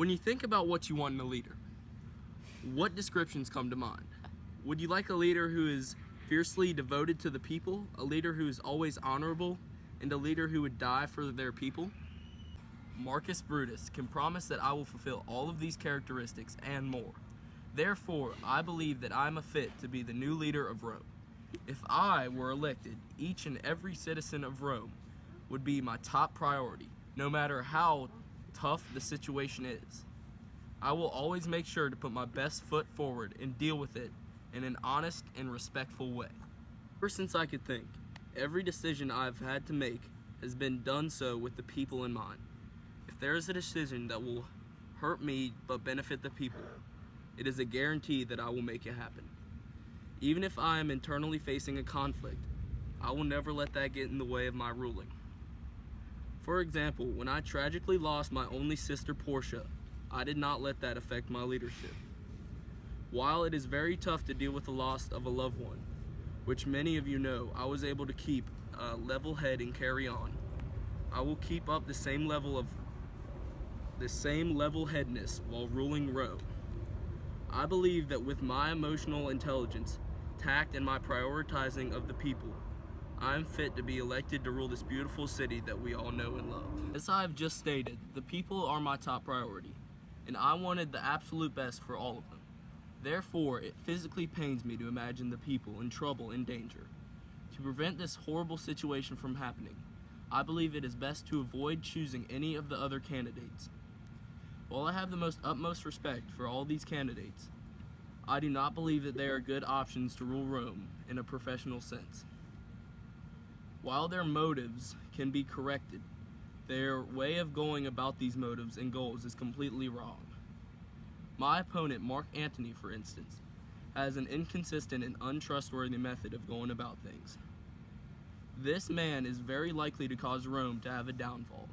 When you think about what you want in a leader, what descriptions come to mind? Would you like a leader who is fiercely devoted to the people, a leader who is always honorable, and a leader who would die for their people? Marcus Brutus can promise that I will fulfill all of these characteristics and more. Therefore, I believe that I am a fit to be the new leader of Rome. If I were elected, each and every citizen of Rome would be my top priority, no matter how tough the situation is. I will always make sure to put my best foot forward and deal with it in an honest and respectful way. Ever since I could think, every decision I've had to make has been done so with the people in mind. If there is a decision that will hurt me but benefit the people, it is a guarantee that I will make it happen. Even if I am internally facing a conflict, I will never let that get in the way of my ruling. For example, when I tragically lost my only sister Portia, I did not let that affect my leadership. While it is very tough to deal with the loss of a loved one, which many of you know, I was able to keep a level head and carry on. I will keep up the same level-headedness while ruling Rome. I believe that with my emotional intelligence, tact, and my prioritizing of the people, I am fit to be elected to rule this beautiful city that we all know and love. As I have just stated, the people are my top priority, and I wanted the absolute best for all of them. Therefore, it physically pains me to imagine the people in trouble and danger. To prevent this horrible situation from happening, I believe it is best to avoid choosing any of the other candidates. While I have the utmost respect for all these candidates, I do not believe that they are good options to rule Rome in a professional sense. While their motives can be corrected, their way of going about these motives and goals is completely wrong. My opponent, Mark Antony, for instance, has an inconsistent and untrustworthy method of going about things. This man is very likely to cause Rome to have a downfall.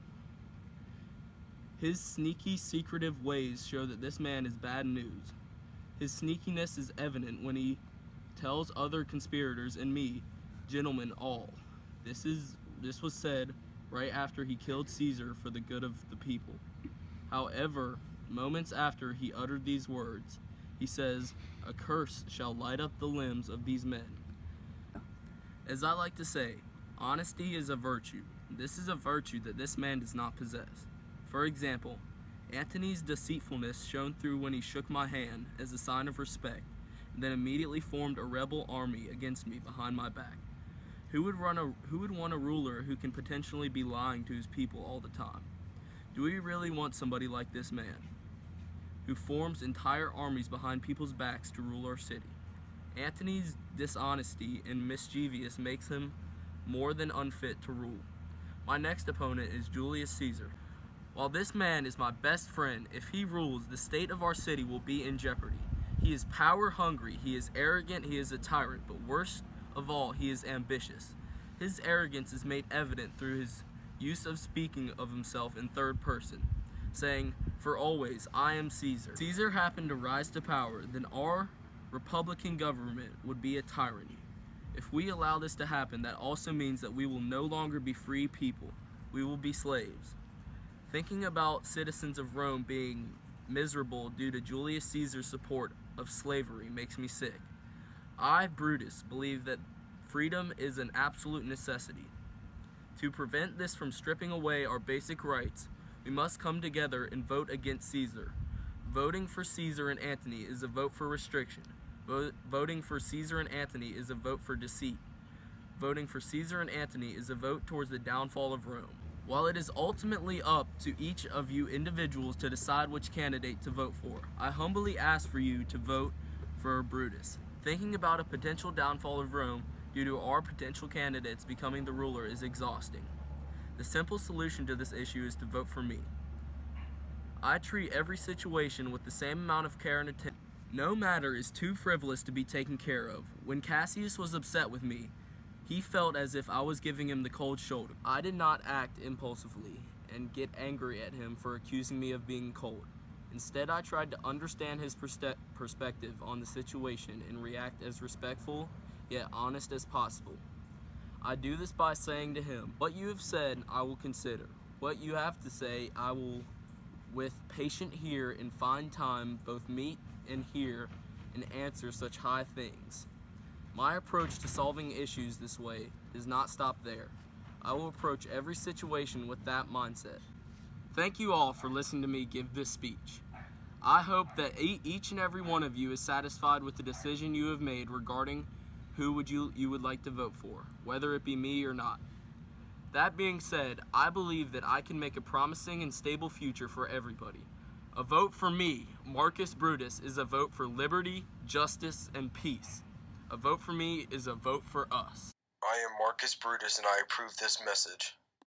His sneaky, secretive ways show that this man is bad news. His sneakiness is evident when he tells other conspirators and me, "Gentlemen all." This was said right after he killed Caesar for the good of the people. However, moments after he uttered these words, he says, "A curse shall light up the limbs of these men." As I like to say, honesty is a virtue. This is a virtue that this man does not possess. For example, Antony's deceitfulness shone through when he shook my hand as a sign of respect, and then immediately formed a rebel army against me behind my back. Who would want a ruler who can potentially be lying to his people all the time? Do we really want somebody like this man, who forms entire armies behind people's backs to rule our city? Antony's dishonesty and mischievous makes him more than unfit to rule. My next opponent is Julius Caesar. While this man is my best friend, if he rules, the state of our city will be in jeopardy. He is power hungry, he is arrogant, he is a tyrant, but worst of all, he is ambitious. His arrogance is made evident through his use of speaking of himself in third person, saying, "For always, I am Caesar." If Caesar happened to rise to power, then our republican government would be a tyranny. If we allow this to happen, that also means that we will no longer be free people. We will be slaves. Thinking about citizens of Rome being miserable due to Julius Caesar's support of slavery makes me sick. I, Brutus, believe that freedom is an absolute necessity. To prevent this from stripping away our basic rights, we must come together and vote against Caesar. Voting for Caesar and Antony is a vote for restriction. Voting for Caesar and Antony is a vote for deceit. Voting for Caesar and Antony is a vote towards the downfall of Rome. While it is ultimately up to each of you individuals to decide which candidate to vote for, I humbly ask for you to vote for Brutus. Thinking about a potential downfall of Rome due to our potential candidates becoming the ruler is exhausting. The simple solution to this issue is to vote for me. I treat every situation with the same amount of care and attention. No matter is too frivolous to be taken care of. When Cassius was upset with me, he felt as if I was giving him the cold shoulder. I did not act impulsively and get angry at him for accusing me of being cold. Instead, I tried to understand his perspective on the situation and react as respectful yet honest as possible. I do this by saying to him, "What you have said, I will consider. What you have to say, I will with patient hear and find time both meet and hear and answer such high things. My approach to solving issues this way does not stop there. I will approach every situation with that mindset. Thank you all for listening to me give this speech. I hope that each and every one of you is satisfied with the decision you have made regarding who you would like to vote for, whether it be me or not. That being said, I believe that I can make a promising and stable future for everybody. A vote for me, Marcus Brutus, is a vote for liberty, justice, and peace. A vote for me is a vote for us. I am Marcus Brutus and I approve this message.